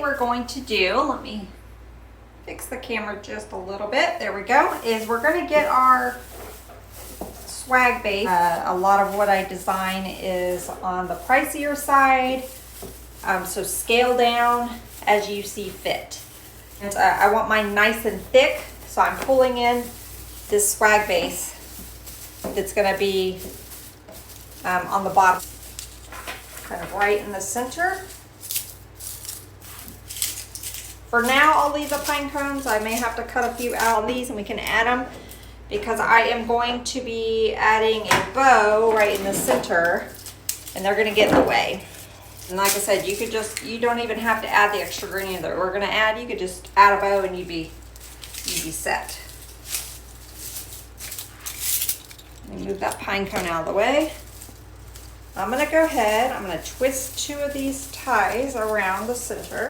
we're going to do, let me fix the camera just a little bit. There we go. Is we're going to get our swag base. A lot of what I design is on the pricier side. So scale down as you see fit. And I want mine nice and thick. So I'm pulling in this swag base that's going to be on the bottom, kind of right in the center. For now, I'll leave the pine cones. I may have to cut a few out of these and we can add them because I am going to be adding a bow right in the center and they're gonna get in the way. And like I said, you don't even have to add the extra green that we're gonna add. You could just add a bow and you'd be set. Let me move that pine cone out of the way. I'm gonna go ahead, I'm gonna twist two of these ties around the center.